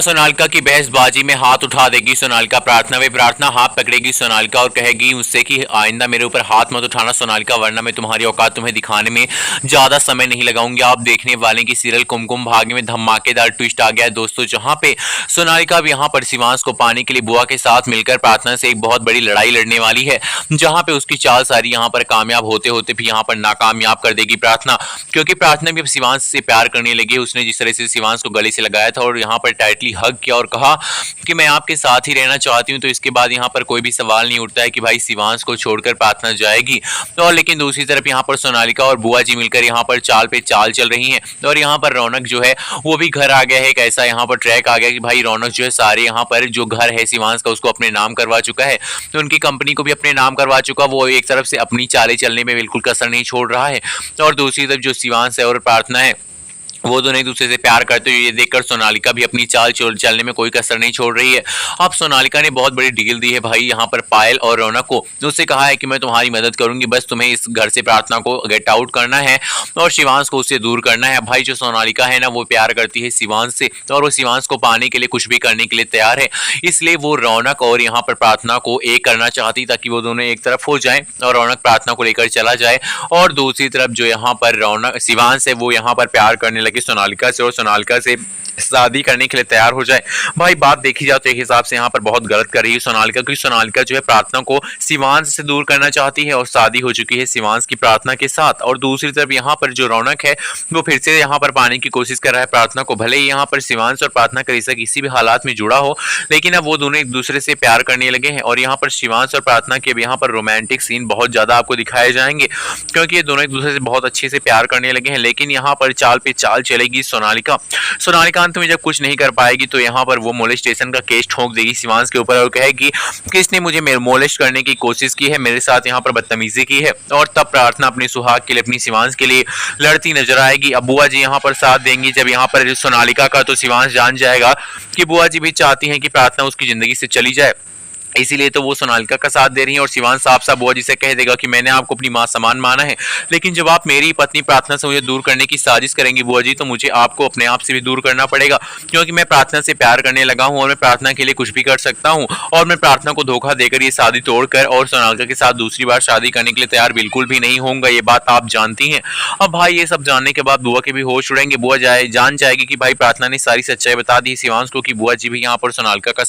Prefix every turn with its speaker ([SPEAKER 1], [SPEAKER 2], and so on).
[SPEAKER 1] सोनालिका की बहसबाजी में हाथ उठा देगी सोनालिका प्रार्थना। वे प्रार्थना हाथ पकड़ेगी सोनालिका और कहेगी उससे कि आइंदा मेरे ऊपर हाथ मत उठाना सोनालिका, वरना मैं तुम्हारी औकात तुम्हें दिखाने में ज्यादा समय नहीं लगाऊंगी। आप देखने वाले की सीरियल कुमकुम भाग्य में धमाकेदार ट्विस्ट आ गया है दोस्तों, जहां पे सोनालिका अब यहाँ पर शिवांश को पाने के लिए बुआ के साथ मिलकर प्रार्थना से एक बहुत बड़ी लड़ाई लड़ने वाली है, जहां पे उसकी चाल सारी यहाँ पर कामयाब होते होते भी यहाँ पर नाकामयाब कर देगी प्रार्थना। क्योंकि प्रार्थना भी अब शिवांश से प्यार करने लगी। उसने जिस तरह से शिवांश को गले से लगाया था और यहाँ पर टाइटली हग किया और कहा कि मैं आपके साथ ही रहना चाहती हूं, तो इसके बाद यहाँ पर कोई भी सवाल नहीं उठता है कि भाई शिवांश को छोड़कर प्रार्थना जाएगी। और लेकिन दूसरी तरफ यहाँ पर सोनालिका और बुआ जी मिलकर यहाँ पर चाल पे चाल चल रही हैं और यहाँ पर रौनक जो है वो भी घर आ गया है। एक ऐसा यहाँ पर ट्रैक आ गया कि भाई रौनक जो है सारे यहाँ पर जो घर है शिवांश का उसको अपने नाम करवा चुका है, तो उनकी कंपनी को भी अपने नाम करवा चुका। वो एक तरफ से अपनी चालें चलने में बिल्कुल कसर नहीं छोड़ रहा है और दूसरी तरफ जो शिवांश है और प्रार्थना है वो दोनों एक दूसरे से प्यार करते हुए ये देखकर सोनालिका भी अपनी चाल चलने में कोई कसर नहीं छोड़ रही है। अब सोनालिका ने बहुत बड़ी डील दी है भाई यहाँ पर पायल और रौनक को। उससे कहा है कि मैं तुम्हारी मदद करूंगी, बस तुम्हें इस घर से प्रार्थना को गेट आउट करना है और शिवांश को उससे दूर करना है। भाई जो सोनालिका है ना वो प्यार करती है शिवांश से और वो शिवांश को पाने के लिए कुछ भी करने के लिए तैयार है, इसलिए वो रौनक और यहाँ पर प्रार्थना को एक करना चाहती ताकि वो दोनों एक तरफ हो जाए और रौनक प्रार्थना को लेकर चला जाए और दूसरी तरफ जो यहाँ पर रौनक शिवांश है वो यहाँ पर प्यार करने लगे सोनालिका से और सोनालिका से शादी करने के लिए तैयार हो जाए। भाई बात देखी जाए तो एक हिसाब से यहाँ पर बहुत गलत कर रही है सोनालिका, क्योंकि सोनालिका जो है प्रार्थना को शिवांश से दूर करना चाहती है और शादी हो चुकी है शिवांश की प्रार्थना के साथ। और दूसरी तरफ यहाँ पर जो रौनक है वो फिर से यहाँ पर पाने की कोशिश कर रहा है प्रार्थना को। भले ही यहाँ पर शिवांश और प्रार्थना का रिश्ता किसी भी हालात में जुड़ा हो, लेकिन अब वो दोनों एक दूसरे से प्यार करने लगे हैं और यहाँ पर शिवांश और प्रार्थना के यहाँ पर रोमांटिक सीन बहुत ज्यादा आपको दिखाए जाएंगे, क्योंकि ये दोनों एक दूसरे से बहुत अच्छे से प्यार करने लगे हैं। लेकिन यहाँ पर चाल पे चाल चलेगी सोनालिका। सोनालिका अंत में जब कुछ नहीं कर पाएगी तो यहाँ पर वो मोलेस्टेशन का केस ठोक देगी शिवांश के ऊपर और कहेगी कि इसने मुझे मोलेस्ट करने की कोशिश की है, मेरे साथ यहाँ पर बदतमीजी की है। और तब प्रार्थना अपनी सुहाग के लिए अपनी शिवांश के लिए लड़ती नजर आएगी। अब बुआ जी यहाँ पर साथ देंगी। जब यहाँ पर सोनालिका का तो शिवांश जान जाएगा कि बुआ जी भी चाहती हैं कि प्रार्थना उसकी जिंदगी से चली जाए, इसीलिए तो वो सोनालिका का साथ दे रही है। और शिवांश साफ साफ बुआ जी से कह देगा कि मैंने आपको अपनी मां समान माना है, लेकिन जब आप मेरी पत्नी प्रार्थना से मुझे दूर करने की साजिश करेंगी बुआ जी, तो मुझे आपको अपने आप से भी दूर करना पड़ेगा, क्योंकि मैं प्रार्थना से प्यार करने लगा हूं और मैं प्रार्थना के लिए कुछ भी कर सकता हूं और मैं प्रार्थना को धोखा देकर ये शादी तोड़कर और सोनालिका के साथ दूसरी बार शादी करने के लिए तैयार बिल्कुल भी नहीं होऊंगा। ये बात आप जानती हैं। अब भाई ये सब जानने के बाद बुआ के भी होश उड़ेंगे। बुआ जान जाएगी कि भाई प्रार्थना ने सारी सच्चाई बता दी शिवांश को कि बुआ जी भी यहाँ पर सोनालिका का